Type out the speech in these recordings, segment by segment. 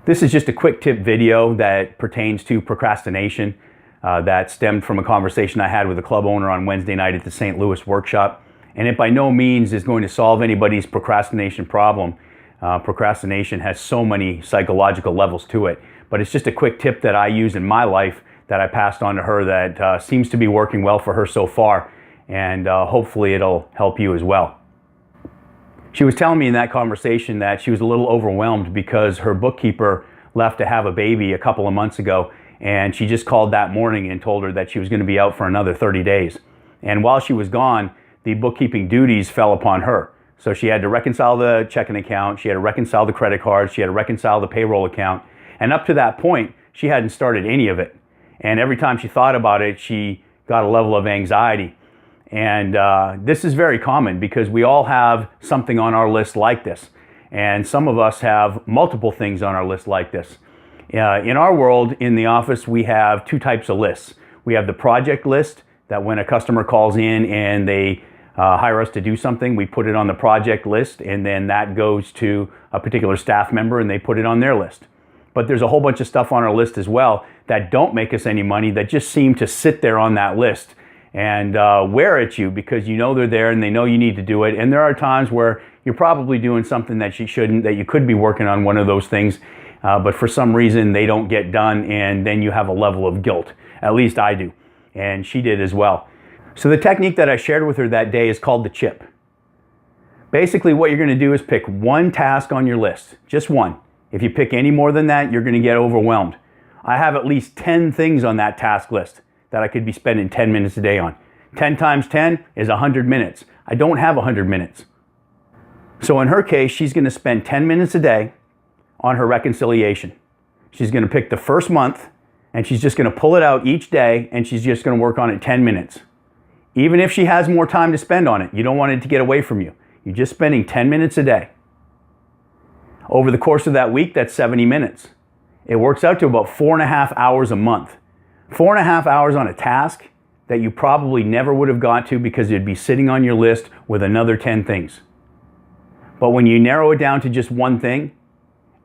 This is just a quick tip video that pertains to procrastination that stemmed from a conversation I had with a club owner on Wednesday night at the St. Louis workshop. And it by no means is going to solve anybody's procrastination problem. Procrastination has so many psychological levels to it. But it's just a quick tip that I use in my life that I passed on to her that seems to be working well for her so far. And hopefully it'll help you as well. She was telling me in that conversation that she was a little overwhelmed because her bookkeeper left to have a baby a couple of months ago, and she just called that morning and told her that she was going to be out for another 30 days. And while she was gone, the bookkeeping duties fell upon her. So she had to reconcile the checking account, she had to reconcile the credit cards, she had to reconcile the payroll account, and up to that point, she hadn't started any of it. And every time she thought about it, she got a level of anxiety. And this is very common because we all have something on our list like this. And some of us have multiple things on our list like this. In our world, in the office, we have two types of lists. We have the project list that when a customer calls in and they hire us to do something, we put it on the project list, and then that goes to a particular staff member and they put it on their list. But there's a whole bunch of stuff on our list as well that don't make us any money, that just seem to sit there on that list and wear at you because you know they're there and they know you need to do it. And there are times where you're probably doing something that you shouldn't, that you could be working on one of those things, but for some reason they don't get done, and then you have a level of guilt. At least I do, and she did as well. So the technique that I shared with her that day is called the chip. Basically what you're going to do is pick one task on your list, just one. If you pick any more than that, you're going to get overwhelmed. I have at least 10 things on that task list that I could be spending 10 minutes a day on. 10 times 10 is 100 minutes. I don't have 100 minutes. So in her case, she's going to spend 10 minutes a day on her reconciliation. She's going to pick the first month and she's just going to pull it out each day and she's just going to work on it 10 minutes. Even if she has more time to spend on it, you don't want it to get away from you. You're just spending 10 minutes a day. Over the course of that week, that's 70 minutes. It works out to about 4.5 hours a month. 4.5 hours on a task that you probably never would have got to because it'd be sitting on your list with another 10 things. But when you narrow it down to just one thing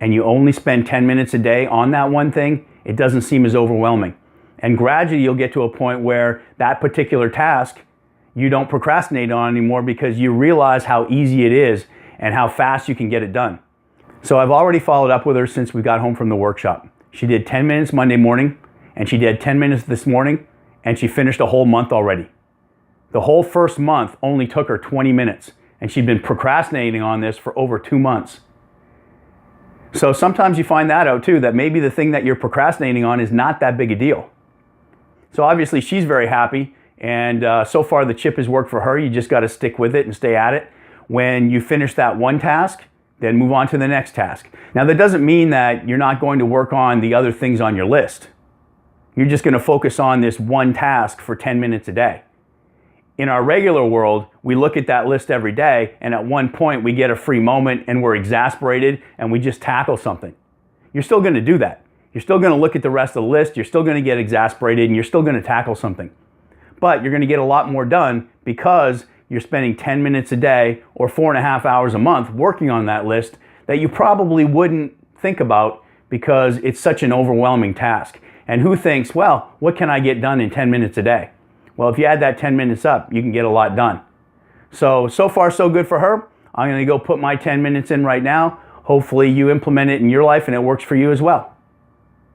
and you only spend 10 minutes a day on that one thing, it doesn't seem as overwhelming. And gradually you'll get to a point where that particular task you don't procrastinate on anymore because you realize how easy it is and how fast you can get it done. So I've already followed up with her since we got home from the workshop. She did 10 minutes Monday morning, and she did 10 minutes this morning, and she finished a whole month already. The whole first month only took her 20 minutes, and she'd been procrastinating on this for over 2 months. So sometimes you find that out too, that maybe the thing that you're procrastinating on is not that big a deal. So obviously she's very happy, and so far the chip has worked for her. You just got to stick with it and stay at it. When you finish that one task, then move on to the next task. Now that doesn't mean that you're not going to work on the other things on your list. You're just going to focus on this one task for 10 minutes a day. In our regular world, we look at that list every day, and at one point we get a free moment and we're exasperated and we just tackle something. You're still going to do that. You're still going to look at the rest of the list, you're still going to get exasperated, and you're still going to tackle something. But you're going to get a lot more done because you're spending 10 minutes a day or 4.5 hours a month working on that list that you probably wouldn't think about because it's such an overwhelming task. And who thinks, well, what can I get done in 10 minutes a day? Well, if you add that 10 minutes up, you can get a lot done. So far so good for her. I'm going to go put my 10 minutes in right now. Hopefully you implement it in your life and it works for you as well.